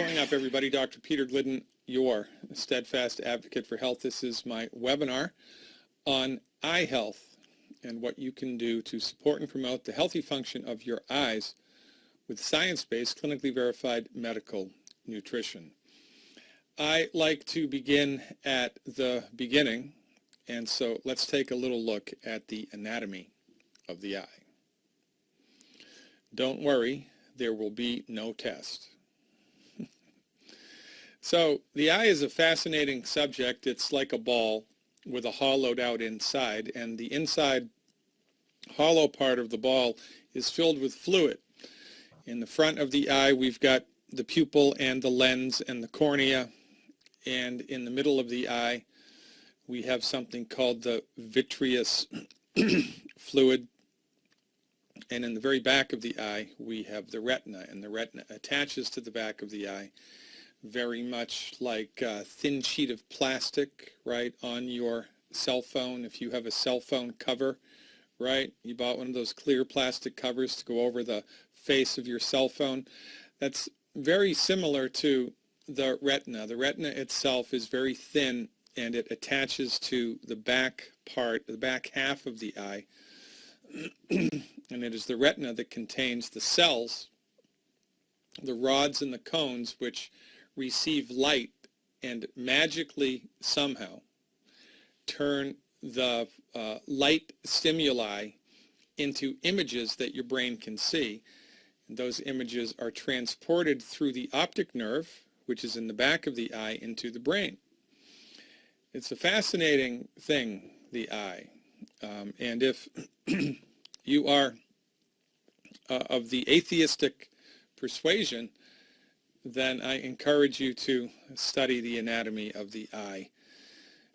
Showing up, everybody. Dr. Peter Glidden, your steadfast advocate for health. This is my webinar on eye health and what you can do to support and promote the healthy function of your eyes with science-based, clinically verified medical nutrition. I like to begin at the beginning, and so let's take a little look at the anatomy of the eye. Don't worry, there will be no test. So the eye is a fascinating subject. It's like a ball with a hollowed out inside, and the inside hollow part of the ball is filled with fluid. In the front of the eye, we've got the pupil and the lens and the cornea, and in the middle of the eye, we have something called the vitreous fluid, and in the very back of the eye, we have the retina, and the retina attaches to the back of the eye, very much like a thin sheet of plastic, right, on your cell phone. If you have a cell phone cover, right, you bought one of those clear plastic covers to go over the face of your cell phone. That's very similar to the retina. The retina itself is very thin, and it attaches to the back part, the back half of the eye. And it is the retina that contains the cells, the rods and the cones, which receive light and magically somehow turn the light stimuli into images that your brain can see. And those images are transported through the optic nerve, which is in the back of the eye, into the brain. It's a fascinating thing, the eye. And if you are of the atheistic persuasion, then I encourage you to study the anatomy of the eye,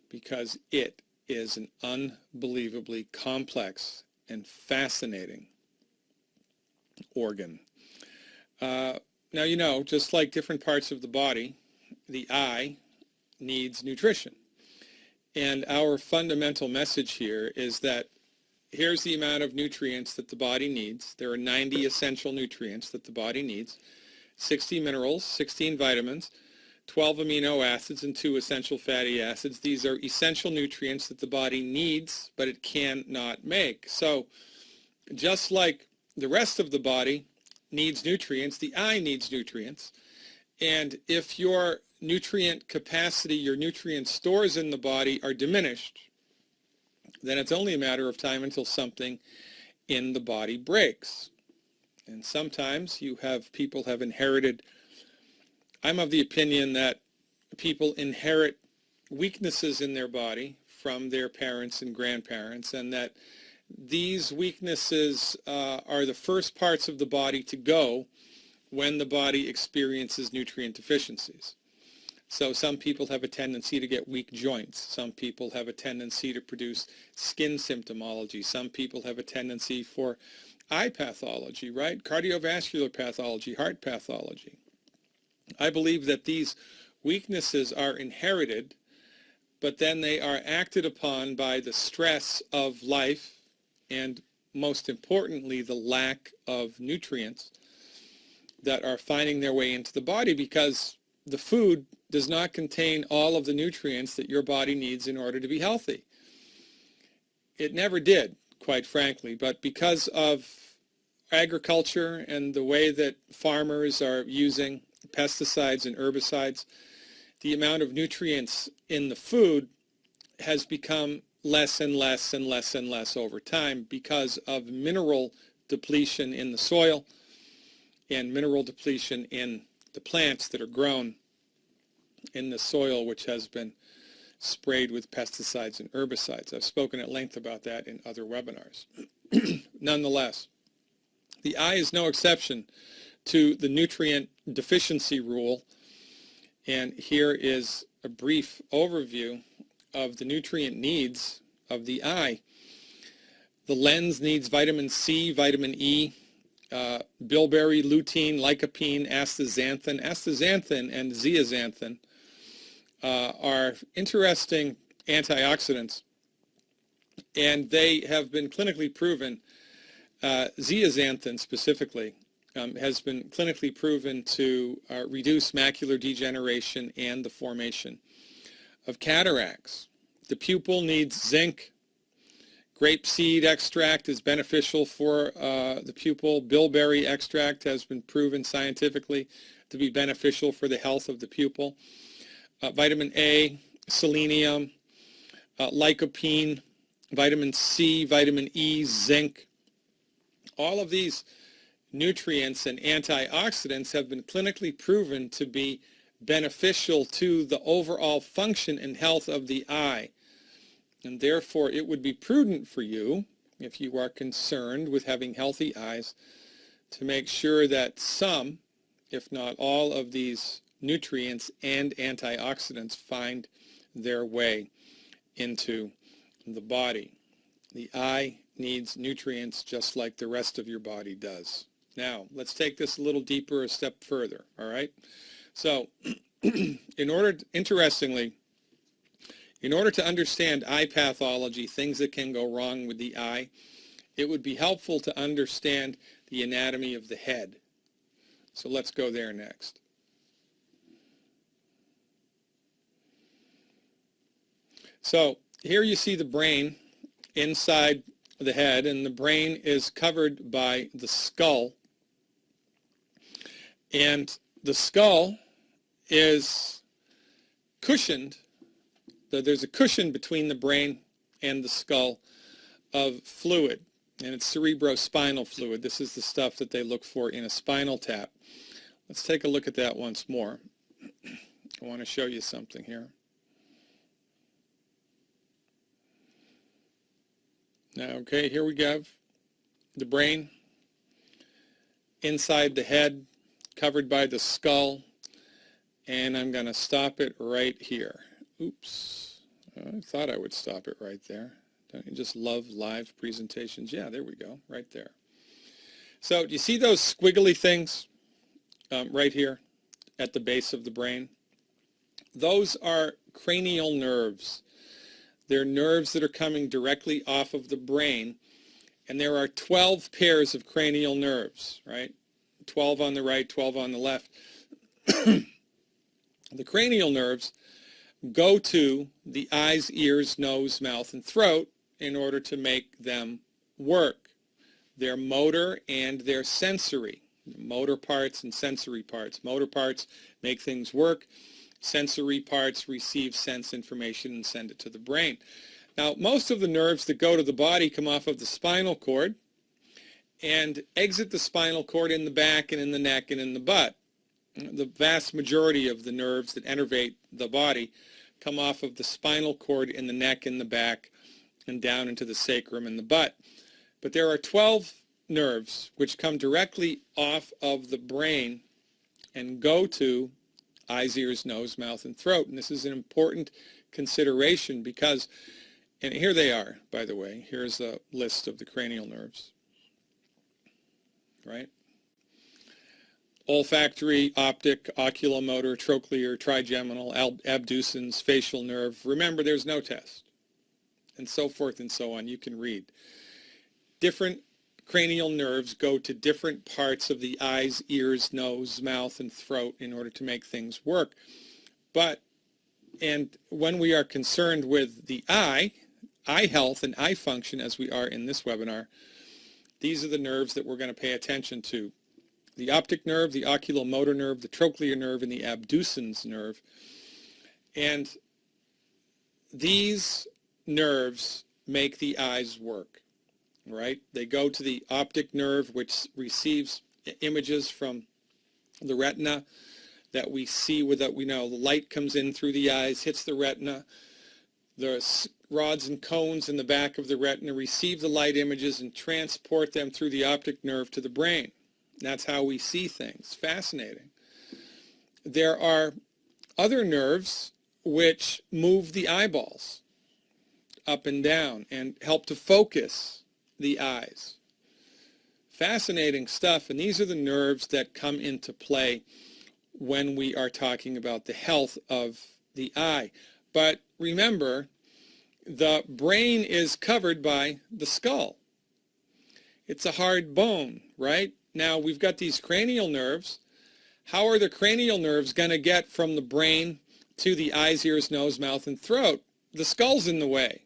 because it is an unbelievably complex and fascinating organ. Now, you know, just like different parts of the body, the eye needs nutrition. And our fundamental message here is that here's the amount of nutrients that the body needs. There are 90 essential nutrients that the body needs. 60 minerals, 16 vitamins, 12 amino acids, and 2 essential fatty acids. These are essential nutrients that the body needs, but it cannot make. So just like the rest of the body needs nutrients, the eye needs nutrients. And if your nutrient capacity, your nutrient stores in the body are diminished, then it's only a matter of time until something in the body breaks. And sometimes people have inherited, I'm of the opinion that people inherit weaknesses in their body from their parents and grandparents, and that these weaknesses are the first parts of the body to go when the body experiences nutrient deficiencies. So some people have a tendency to get weak joints. Some people have a tendency to produce skin symptomology. Some people have a tendency for eye pathology, right? Cardiovascular pathology, heart pathology. I believe that these weaknesses are inherited, but then they are acted upon by the stress of life and, most importantly, the lack of nutrients that are finding their way into the body, because the food does not contain all of the nutrients that your body needs in order to be healthy. It never did, quite frankly, but because of agriculture and the way that farmers are using pesticides and herbicides, the amount of nutrients in the food has become less and less and less and less over time because of mineral depletion in the soil and mineral depletion in the plants that are grown in the soil, which has been sprayed with pesticides and herbicides. I've spoken at length about that in other webinars. Nonetheless, the eye is no exception to the nutrient deficiency rule, and here is a brief overview of the nutrient needs of the eye. The lens needs vitamin C, vitamin E, bilberry, lutein, lycopene, astaxanthin. Astaxanthin and zeaxanthin are interesting antioxidants, and they have been clinically proven, zeaxanthin specifically, has been clinically proven to reduce macular degeneration and the formation of cataracts. The pupil needs zinc. Grapeseed extract is beneficial for the pupil. Bilberry extract has been proven scientifically to be beneficial for the health of the pupil. Vitamin A, selenium, lycopene, vitamin C, vitamin E, zinc. All of these nutrients and antioxidants have been clinically proven to be beneficial to the overall function and health of the eye. And therefore, it would be prudent for you, if you are concerned with having healthy eyes, to make sure that some, if not all, of these nutrients and antioxidants find their way into the body. The eye needs nutrients just like the rest of your body does. Now, let's take this a little deeper, a step further, all right? So, interestingly, in order to understand eye pathology, things that can go wrong with the eye, it would be helpful to understand the anatomy of the head. So let's go there next. So here you see the brain inside the head, and the brain is covered by the skull. And the skull is cushioned. There's a cushion between the brain and the skull of fluid, and it's cerebrospinal fluid. This is the stuff that they look for in a spinal tap. Let's take a look at that once more. I want to show you something here. Now, okay, here we go. The brain inside the head, covered by the skull, and I'm going to stop it right here. Oops, I thought I would stop it right there. Don't you just love live presentations? Yeah, there we go, right there. So do you see those squiggly things right here at the base of the brain? Those are cranial nerves. They're nerves that are coming directly off of the brain, and there are 12 pairs of cranial nerves, right? 12 on the right, 12 on the left. The cranial nerves go to the eyes, ears, nose, mouth, and throat in order to make them work. They're motor and they're sensory. Motor parts and sensory parts. Motor parts make things work. Sensory parts receive sense information and send it to the brain. Now, most of the nerves that go to the body come off of the spinal cord and exit the spinal cord in the back and in the neck and in the butt. The vast majority of the nerves that innervate the body come off of the spinal cord in the neck and the back and down into the sacrum and the butt. But there are 12 nerves which come directly off of the brain and go to eyes, ears, nose, mouth, and throat. And this is an important consideration because, and here they are, by the way. Here's a list of the cranial nerves, right? Olfactory, optic, oculomotor, trochlear, trigeminal, abducens, facial nerve. Remember, there's no test, and so forth and so on. You can read. Different cranial nerves go to different parts of the eyes, ears, nose, mouth, and throat in order to make things work. And when we are concerned with the eye health and eye function, as we are in this webinar, these are the nerves that we're going to pay attention to. The optic nerve, the oculomotor nerve, the trochlear nerve, and the abducens nerve. And these nerves make the eyes work, right? They go to the optic nerve, which receives images from the retina that we see with that we know. The light comes in through the eyes, hits the retina. The rods and cones in the back of the retina receive the light images and transport them through the optic nerve to the brain. That's how we see things. Fascinating. There are other nerves which move the eyeballs up and down and help to focus the eyes. Fascinating stuff, and these are the nerves that come into play when we are talking about the health of the eye. But remember, the brain is covered by the skull. It's a hard bone, right? Now we've got these cranial nerves. How are the cranial nerves going to get from the brain to the eyes, ears, nose, mouth, and throat? The skull's in the way.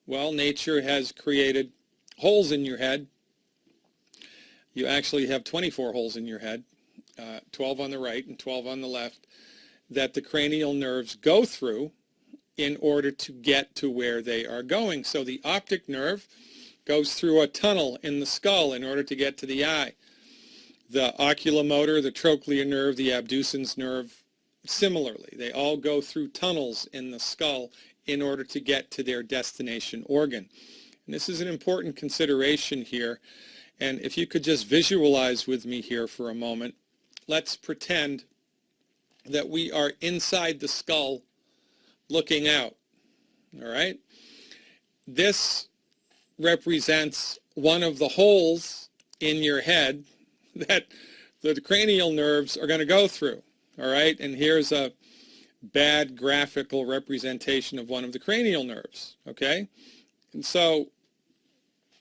Well, nature has created holes in your head. You actually have 24 holes in your head, 12 on the right and 12 on the left, that the cranial nerves go through in order to get to where they are going. So the optic nerve goes through a tunnel in the skull in order to get to the eye. The oculomotor, the trochlear nerve, the abducens nerve, similarly, they all go through tunnels in the skull in order to get to their destination organ. And this is an important consideration here. And if you could just visualize with me here for a moment, let's pretend that we are inside the skull looking out. All right? This represents one of the holes in your head that the cranial nerves are going to go through. All right? And here's a bad graphical representation of one of the cranial nerves. Okay? And so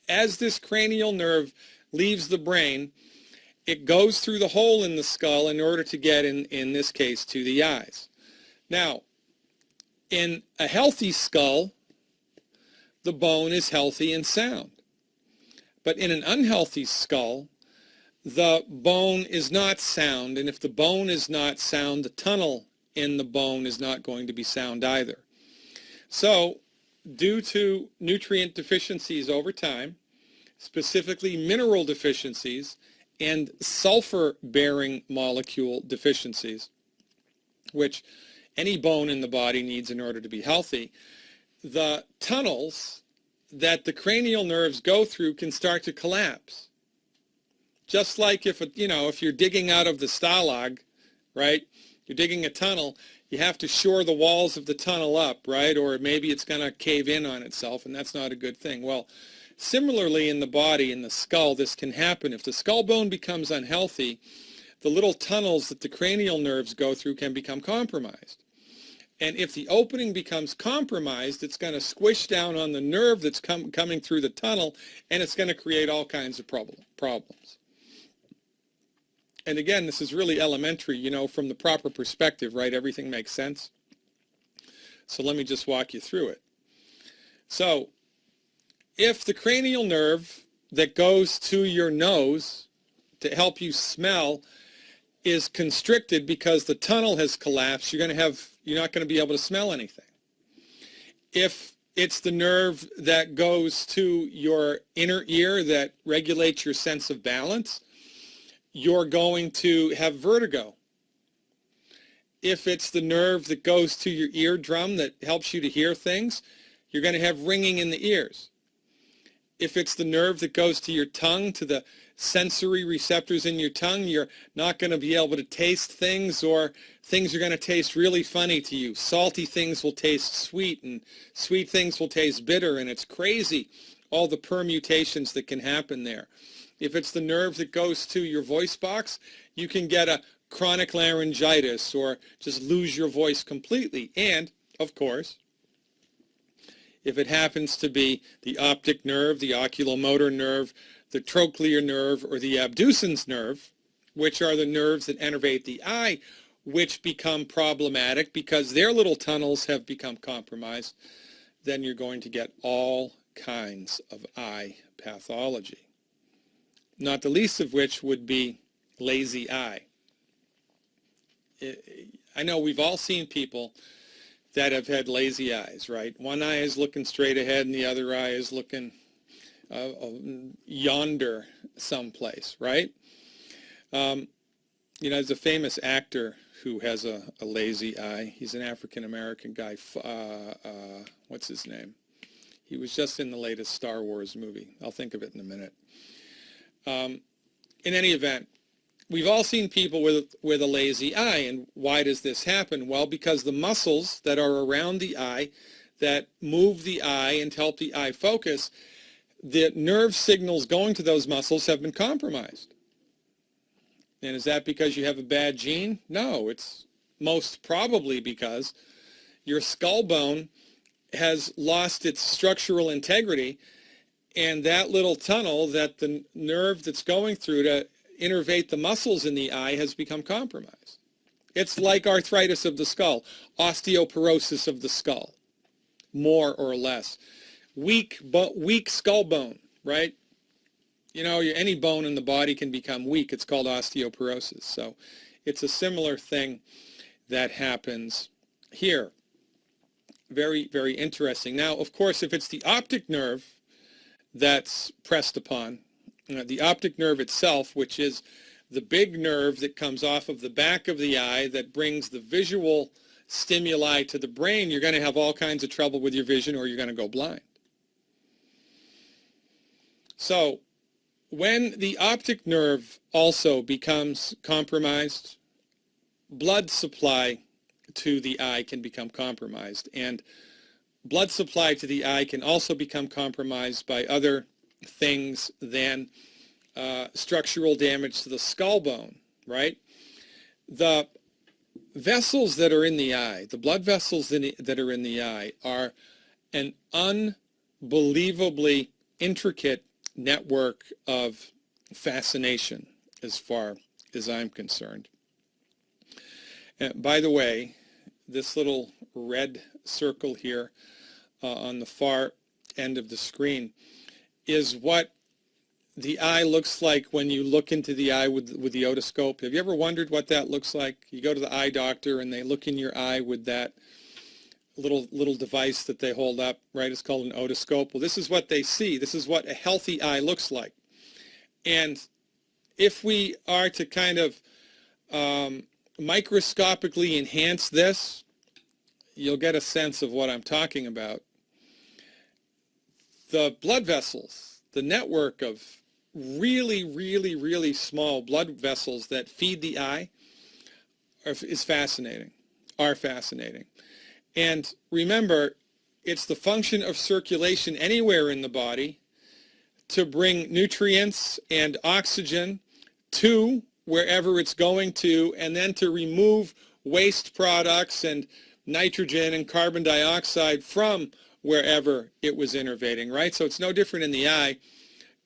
as this cranial nerve leaves the brain, it goes through the hole in the skull in order to get, in this case, to the eyes. Now, in a healthy skull, the bone is healthy and sound. But in an unhealthy skull, the bone is not sound. And if the bone is not sound, the tunnel in the bone is not going to be sound either. So, due to nutrient deficiencies over time, specifically mineral deficiencies and sulfur-bearing molecule deficiencies, which any bone in the body needs in order to be healthy, the tunnels that the cranial nerves go through can start to collapse. Just like if you're digging out of the stalag, right? You're digging a tunnel, you have to shore the walls of the tunnel up, right? Or maybe it's going to cave in on itself, and that's not a good thing. Well, similarly in the body, in the skull, this can happen. If the skull bone becomes unhealthy, the little tunnels that the cranial nerves go through can become compromised. And if the opening becomes compromised, it's going to squish down on the nerve that's coming through the tunnel, and it's going to create all kinds of problems. And again, this is really elementary, from the proper perspective, right? Everything makes sense. So let me just walk you through it. So if the cranial nerve that goes to your nose to help you smell is constricted because the tunnel has collapsed, you're not going to be able to smell anything. If it's the nerve that goes to your inner ear that regulates your sense of balance, you're going to have vertigo. If it's the nerve that goes to your eardrum that helps you to hear things, you're going to have ringing in the ears. If it's the nerve that goes to your tongue, to the sensory receptors in your tongue, you're not going to be able to taste things, or things are going to taste really funny to you. Salty things will taste sweet, and sweet things will taste bitter, and it's crazy, all the permutations that can happen there. If it's the nerve that goes to your voice box, you can get a chronic laryngitis or just lose your voice completely. And, of course, if it happens to be the optic nerve, the oculomotor nerve, the trochlear nerve, or the abducens nerve, which are the nerves that innervate the eye, which become problematic because their little tunnels have become compromised, then you're going to get all kinds of eye pathology. Not the least of which would be lazy eye. I know we've all seen people that have had lazy eyes, right? One eye is looking straight ahead and the other eye is looking yonder someplace, right? There's a famous actor who has a lazy eye. He's an African-American guy. What's his name? He was just in the latest Star Wars movie. I'll think of it in a minute. In any event, we've all seen people with a lazy eye. And why does this happen? Well, because the muscles that are around the eye that move the eye and help the eye focus, the nerve signals going to those muscles have been compromised. And is that because you have a bad gene? No, it's most probably because your skull bone has lost its structural integrity, And that little tunnel that the nerve that's going through to innervate the muscles in the eye has become compromised. It's like arthritis of the skull, osteoporosis of the skull, more or less. Weak skull bone, right? You know, any bone in the body can become weak. It's called osteoporosis. So it's a similar thing that happens here. Very, very interesting. Now, of course, if it's the optic nerve that's pressed upon, the optic nerve itself, which is the big nerve that comes off of the back of the eye that brings the visual stimuli to the brain, you're going to have all kinds of trouble with your vision, or you're going to go blind. So when the optic nerve also becomes compromised, blood supply to the eye can become compromised, and blood supply to the eye can also become compromised by other things than structural damage to the skull bone, right? The vessels that are in the eye, the blood vessels that are in the eye, are an unbelievably intricate network of fascination as far as I'm concerned. And by the way, this little red circle here on the far end of the screen is what the eye looks like when you look into the eye with the otoscope. Have you ever wondered what that looks like? You go to the eye doctor and they look in your eye with that little device that they hold up, right? It's called an otoscope. Well, this is what they see. This is what a healthy eye looks like. And if we are to kind of microscopically enhance this, you'll get a sense of what I'm talking about. The blood vessels, the network of really, really, really small blood vessels that feed the eye is fascinating, are fascinating. And remember, it's the function of circulation anywhere in the body to bring nutrients and oxygen to wherever it's going to, and then to remove waste products and nitrogen and carbon dioxide from wherever it was innervating, right? So it's no different in the eye.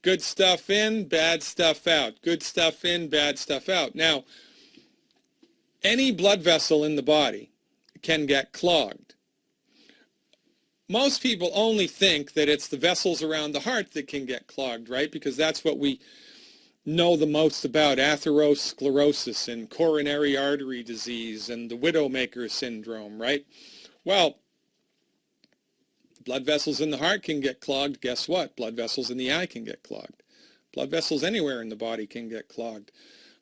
Good stuff in, bad stuff out. Good stuff in, bad stuff out. Now, any blood vessel in the body can get clogged. Most people only think that it's the vessels around the heart that can get clogged, right? Because that's what we know the most about, atherosclerosis and coronary artery disease and the widowmaker syndrome, right? Well, blood vessels in the heart can get clogged. Guess what? Blood vessels in the eye can get clogged. Blood vessels anywhere in the body can get clogged.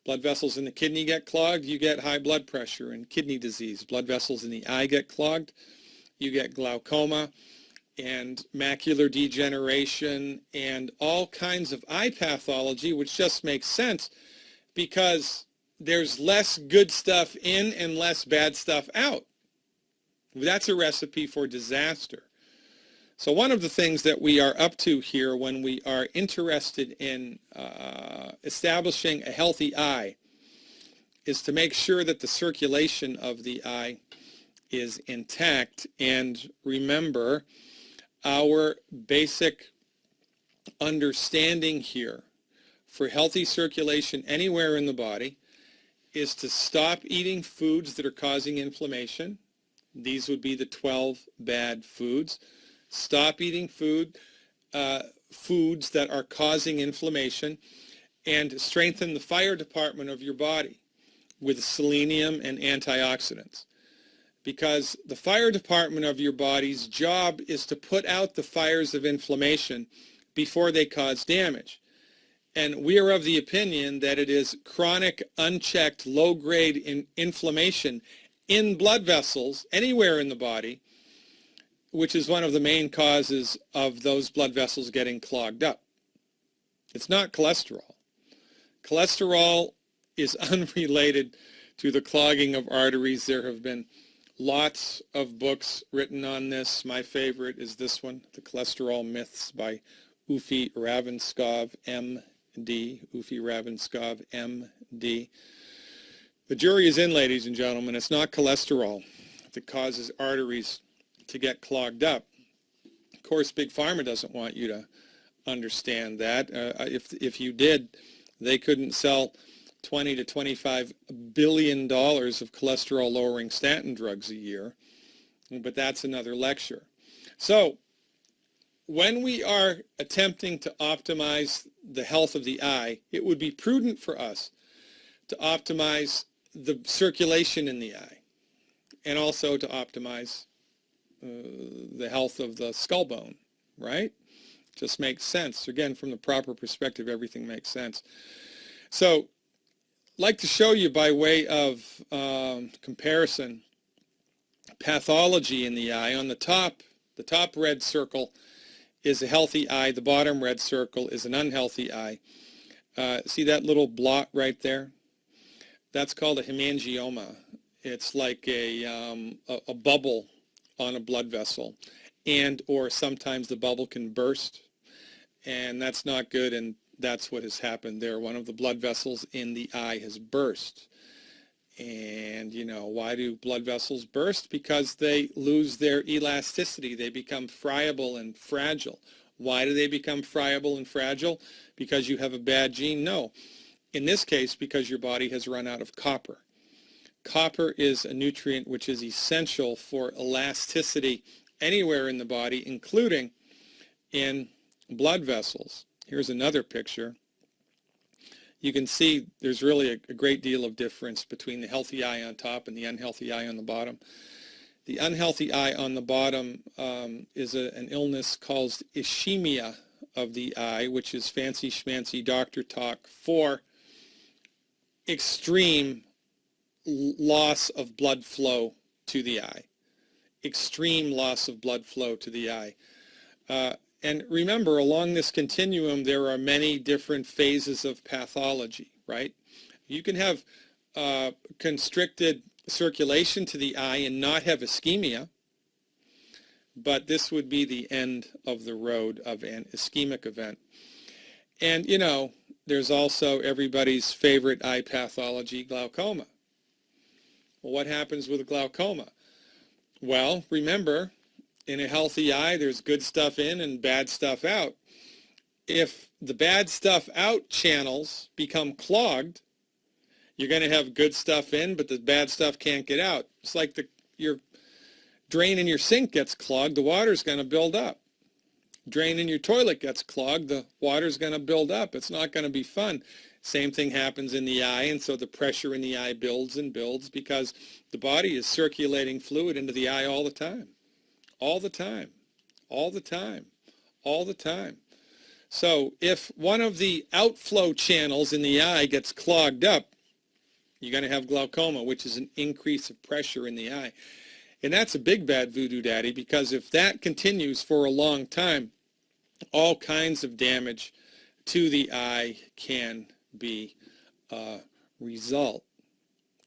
Blood vessels in the kidney get clogged, you get high blood pressure and kidney disease. Blood vessels in the eye get clogged, you get glaucoma and macular degeneration and all kinds of eye pathology, which just makes sense because there's less good stuff in and less bad stuff out. That's a recipe for disaster. So one of the things that we are up to here when we are interested in establishing a healthy eye is to make sure that the circulation of the eye is intact. And remember, our basic understanding here for healthy circulation anywhere in the body is to stop eating foods that are causing inflammation. These would be the 12 bad foods. Stop eating foods that are causing inflammation, and strengthen the fire department of your body with selenium and antioxidants. Because the fire department of your body's job is to put out the fires of inflammation before they cause damage. And we are of the opinion that it is chronic, unchecked, low-grade inflammation in blood vessels anywhere in the body, which is one of the main causes of those blood vessels getting clogged up. It's not cholesterol. Cholesterol is unrelated to the clogging of arteries. There have been lots of books written on this. My favorite is this one, The Cholesterol Myths by Ufi Ravenskov, M.D. Ufi Ravenskov, M.D. The jury is in, ladies and gentlemen. It's not cholesterol that causes arteries to get clogged up. Of course, Big Pharma doesn't want you to understand that. If you did, they couldn't sell 20 to 25 billion dollars of cholesterol lowering statin drugs a year, but that's another lecture. So when we are attempting to optimize the health of the eye, it would be prudent for us to optimize the circulation in the eye and also to optimize the health of the skull bone, right? Just makes sense. Again, from the proper perspective, everything makes sense. So I'd like to show you by way of comparison pathology in the eye. On the top red circle is a healthy eye. The bottom red circle is an unhealthy eye. See that little blot right there? That's called a hemangioma. It's like a bubble on a blood vessel, and or sometimes the bubble can burst, and that's not good, and that's what has happened there. One of the blood vessels in the eye has burst. And you know, why do blood vessels burst? Because they lose their elasticity. They become friable and fragile. Why do they become friable and fragile? Because you have a bad gene? No. In this case, because your body has run out of copper. Copper is a nutrient which is essential for elasticity anywhere in the body, including in blood vessels. Here's another picture. You can see there's really a great deal of difference between the healthy eye on top and the unhealthy eye on the bottom. The unhealthy eye on the bottom is an illness called ischemia of the eye, which is fancy schmancy doctor talk for extreme loss of blood flow to the eye. Extreme loss of blood flow to the eye. And remember, along this continuum, there are many different phases of pathology, right? You can have constricted circulation to the eye and not have ischemia, but this would be the end of the road of an ischemic event. And, you know, there's also everybody's favorite eye pathology, glaucoma. Well, what happens with glaucoma? Well, remember, in a healthy eye, there's good stuff in and bad stuff out. If the bad stuff out channels become clogged, you're going to have good stuff in, but the bad stuff can't get out. It's like your drain in your sink gets clogged, the water's going to build up. Drain in your toilet gets clogged, the water's going to build up. It's not going to be fun. Same thing happens in the eye, and so the pressure in the eye builds and builds because the body is circulating fluid into the eye all the time. All the time, all the time, all the time. So if one of the outflow channels in the eye gets clogged up, you're going to have glaucoma, which is an increase of pressure in the eye. And that's a big bad voodoo daddy, because if that continues for a long time, all kinds of damage to the eye can be a result.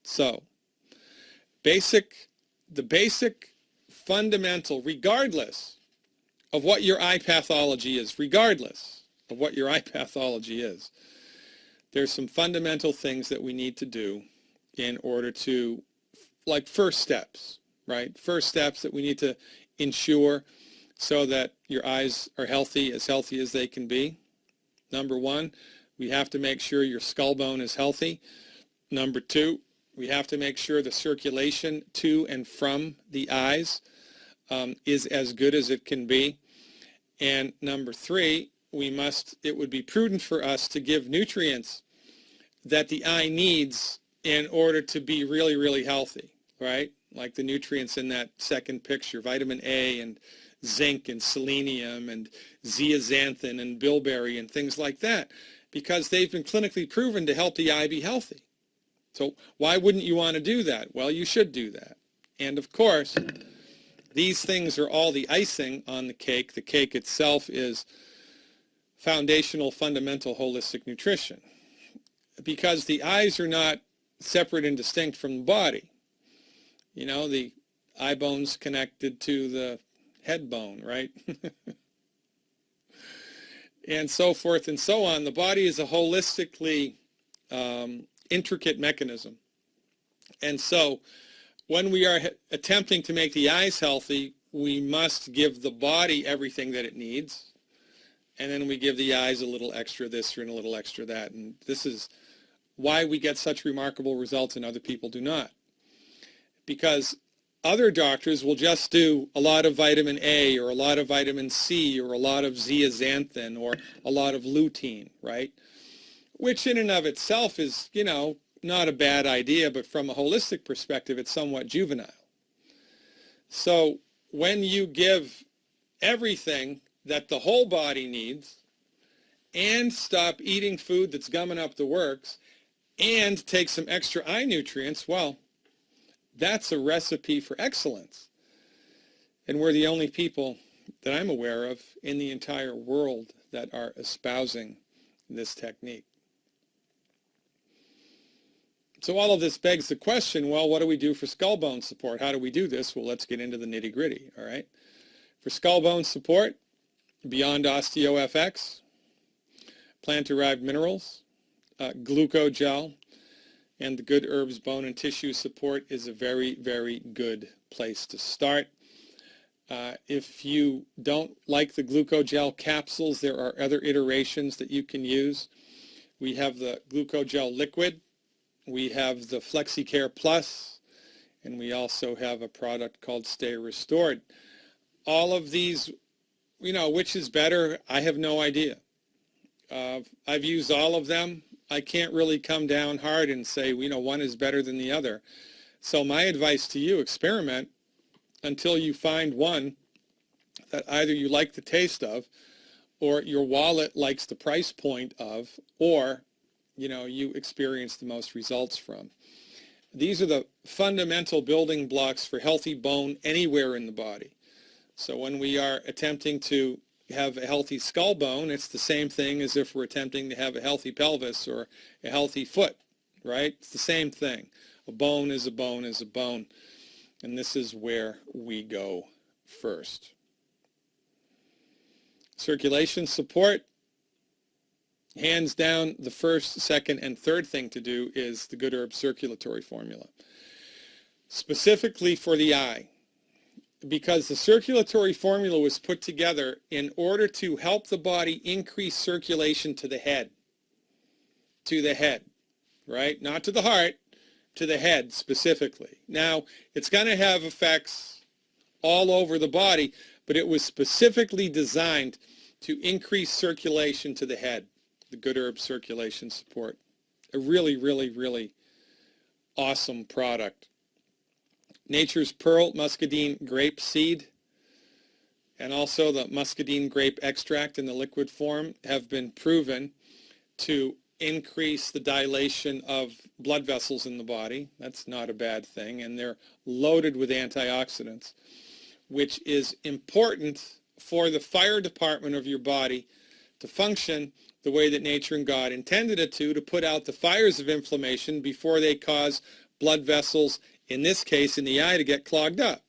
So the basic fundamental, regardless of what your eye pathology is, there's some fundamental things that we need to do in order to, like first steps, right? First steps that we need to ensure so that your eyes are healthy as they can be. Number one, we have to make sure your skull bone is healthy. Number two, we have to make sure the circulation to and from the eyes is as good as it can be. And number three, it would be prudent for us to give nutrients that the eye needs in order to be really, really healthy, right? Like the nutrients in that second picture, vitamin A and zinc and selenium and zeaxanthin and bilberry and things like that, because they've been clinically proven to help the eye be healthy. So why wouldn't you want to do that? Well, you should do that. And of course, these things are all the icing on the cake. The cake itself is foundational, fundamental, holistic nutrition, because the eyes are not separate and distinct from the body. You know, the eye bone's connected to the head bone, right? And so forth and so on. The body is a holistically intricate mechanism. And so when we are attempting to make the eyes healthy, we must give the body everything that it needs. and then we give the eyes a little extra this and a little extra that. And this is why we get such remarkable results and other people do not. Because other doctors will just do a lot of vitamin A or a lot of vitamin C or a lot of zeaxanthin or a lot of lutein, right? Which in and of itself is, you know, not a bad idea, but from a holistic perspective, it's somewhat juvenile. So when you give everything that the whole body needs and stop eating food that's gumming up the works and take some extra eye nutrients, well, that's a recipe for excellence. And we're the only people that I'm aware of in the entire world that are espousing this technique. So all of this begs the question, well, what do we do for skull bone support? How do we do this? Well, let's get into the nitty-gritty, all right? For skull bone support, Beyond OsteoFX, plant-derived minerals, glucogel, and the Good Herbs Bone and Tissue Support is a very, very good place to start. If you don't like the glucogel capsules, there are other iterations that you can use. We have the glucogel liquid, we have the FlexiCare Plus, and we also have a product called Stay Restored. All of these, you know, which is better, I have no idea. I've used all of them. I can't really come down hard and say, you know, one is better than the other. So my advice to you, experiment until you find one that either you like the taste of, or your wallet likes the price point of, or, you know, you experience the most results from. These are the fundamental building blocks for healthy bone anywhere in the body. So when we are attempting to have a healthy skull bone, it's the same thing as if we're attempting to have a healthy pelvis or a healthy foot, right? It's the same thing. A bone is a bone is a bone. And this is where we go first. Circulation support. Hands down, the first, second, and third thing to do is the Good Herb Circulatory Formula. Specifically for the eye. Because the circulatory formula was put together in order to help the body increase circulation to the head. To the head, right? Not to the heart, to the head specifically. Now, it's going to have effects all over the body, but it was specifically designed to increase circulation to the head, the Good Herb Circulation Support. A really, really, really awesome product. Nature's Pearl Muscadine Grape Seed and also the Muscadine Grape Extract in the liquid form have been proven to increase the dilation of blood vessels in the body. That's not a bad thing. And they're loaded with antioxidants, which is important for the fire department of your body to function the way that nature and God intended it to put out the fires of inflammation before they cause blood vessels, in this case in the eye, to get clogged up.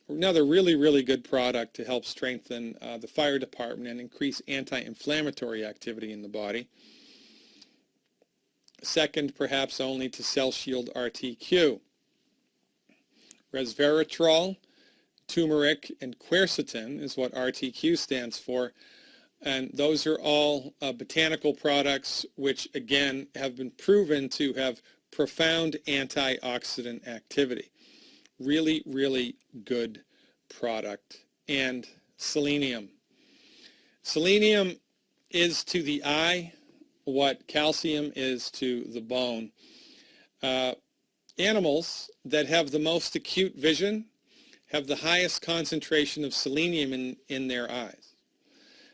Another really, really good product to help strengthen the fire department and increase anti-inflammatory activity in the body. Second, perhaps only to Cell Shield RTQ. Resveratrol, turmeric, and quercetin is what RTQ stands for. And those are all botanical products which, again, have been proven to have profound antioxidant activity. Really, really good product. And selenium. Selenium is to the eye what calcium is to the bone. Animals that have the most acute vision have the highest concentration of selenium in their eyes.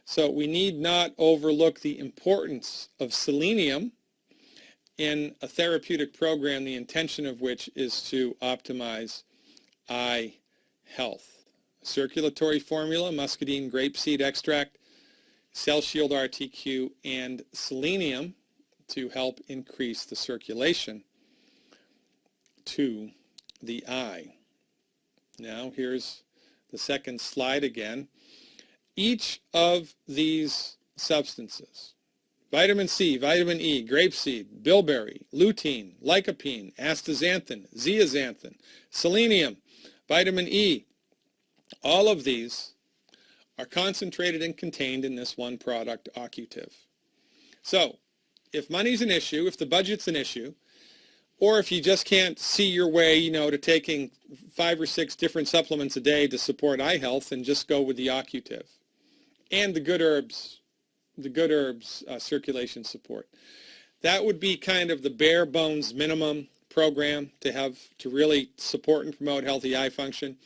So we need not overlook the importance of selenium in a therapeutic program, the intention of which is to optimize eye health. Circulatory formula, muscadine grapeseed extract, Cell Shield RTQ, and selenium to help increase the circulation to the eye. Now here's the second slide again. Each of these substances, vitamin C, vitamin E, grapeseed, bilberry, lutein, lycopene, astaxanthin, zeaxanthin, selenium, vitamin E, all of these are concentrated and contained in this one product, Occutive. So if money's an issue, if the budget's an issue, or if you just can't see your way, to taking 5 or 6 different supplements a day to support eye health, then just go with the Occutive and the Good Herbs circulation support. That would be kind of the bare bones minimum program to really support and promote healthy eye function.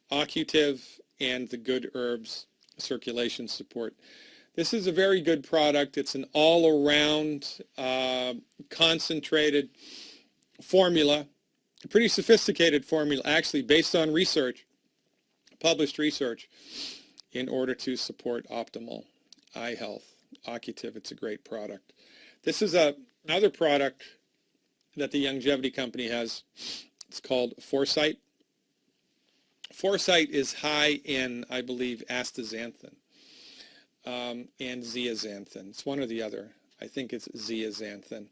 Occutive and the Good Herbs circulation support. This is a very good product. It's an all-around concentrated formula, a pretty sophisticated formula, actually based on research, published research, in order to support optimal eye health. Occutive, it's a great product. This is another product that the Longevity Company has. It's called Foresight. Foresight is high in, I believe, astaxanthin and zeaxanthin. It's one or the other. I think it's zeaxanthin.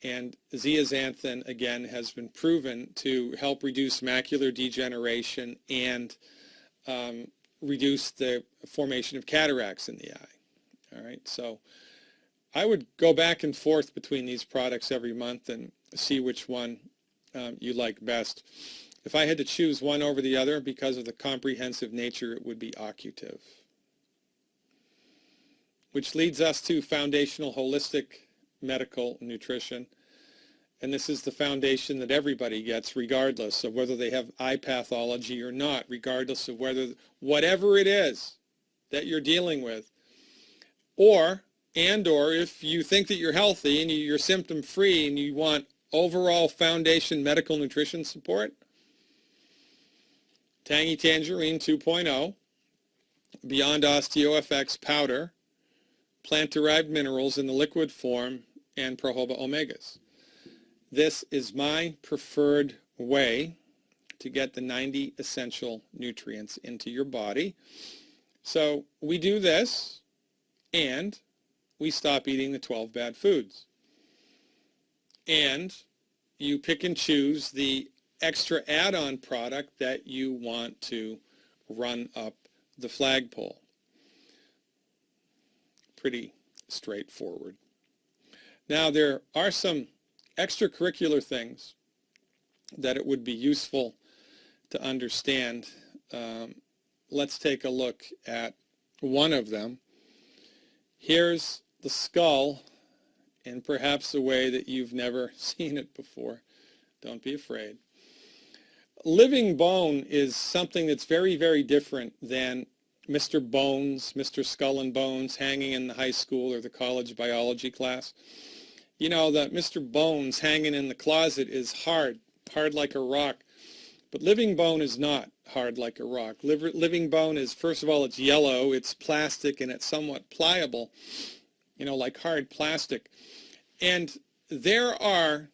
And zeaxanthin, again, has been proven to help reduce macular degeneration and reduce the formation of cataracts in the eye. All right, so I would go back and forth between these products every month and see which one you like best. If I had to choose one over the other because of the comprehensive nature, it would be Occutive. Which leads us to foundational holistic medical nutrition. And this is the foundation that everybody gets, regardless of whether they have eye pathology or not, regardless of whatever it is that you're dealing with. Or if you think that you're healthy and you're symptom-free and you want overall foundation medical nutrition support, Tangy Tangerine 2.0, Beyond OsteoFX powder, plant-derived minerals in the liquid form, and Projoba Omegas. This is my preferred way to get the 90 essential nutrients into your body. So we do this, and we stop eating the 12 bad foods. And you pick and choose the extra add-on product that you want to run up the flagpole. Pretty straightforward. Now, there are some extracurricular things that it would be useful to understand. Let's take a look at one of them. Here's the skull in perhaps a way that you've never seen it before. Don't be afraid. Living bone is something that's very, very different than Mr. Bones, Mr. Skull and Bones hanging in the high school or the college biology class. You know, that Mr. Bones hanging in the closet is hard like a rock. But living bone is not hard like a rock. Living bone is, first of all, it's yellow, it's plastic, and it's somewhat pliable, like hard plastic. And there are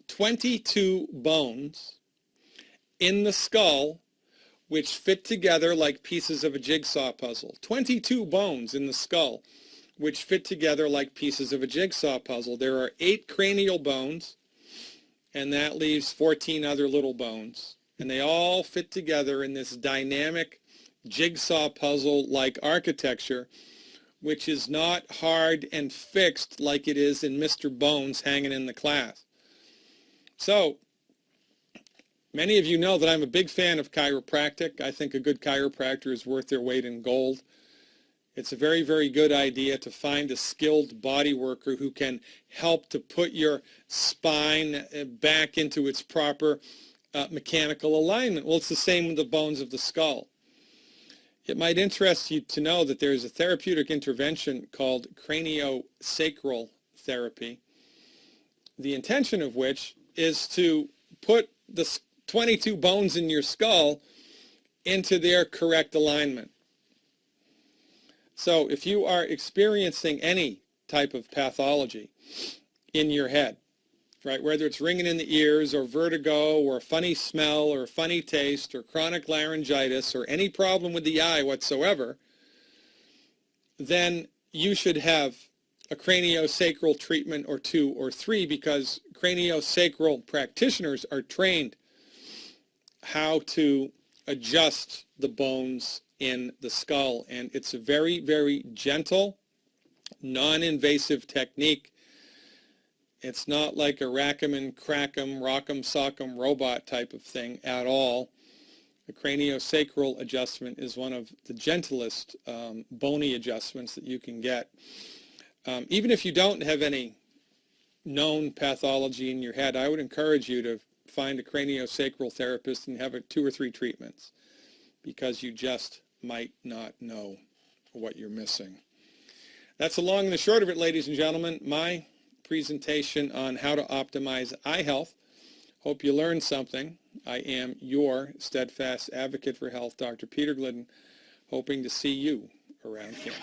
22 bones in the skull which fit together like pieces of a jigsaw puzzle. 22 bones in the skull which fit together like pieces of a jigsaw puzzle. There are 8 cranial bones, and that leaves 14 other little bones. And they all fit together in this dynamic jigsaw puzzle-like architecture, which is not hard and fixed like it is in Mr. Bones hanging in the class. So, many of you know that I'm a big fan of chiropractic. I think a good chiropractor is worth their weight in gold. It's a very, very good idea to find a skilled body worker who can help to put your spine back into its proper mechanical alignment. Well, it's the same with the bones of the skull. It might interest you to know that there's a therapeutic intervention called craniosacral therapy, the intention of which is to put the 22 bones in your skull into their correct alignment. So if you are experiencing any type of pathology in your head, right, whether it's ringing in the ears or vertigo or a funny smell or a funny taste or chronic laryngitis or any problem with the eye whatsoever, then you should have a craniosacral treatment or 2 or 3, because craniosacral practitioners are trained how to adjust the bones in the skull. And it's a very, very gentle, non-invasive technique. It's not like a rack-em and crack-em, rock-em, sock-em robot type of thing at all. The craniosacral adjustment is one of the gentlest bony adjustments that you can get. Even if you don't have any known pathology in your head, I would encourage you to find a craniosacral therapist and have 2 or 3 treatments, because you just might not know what you're missing. That's the long and the short of it, ladies and gentlemen. My presentation on how to optimize eye health. Hope you learned something. I am your steadfast advocate for health, Dr. Peter Glidden, hoping to see you around here.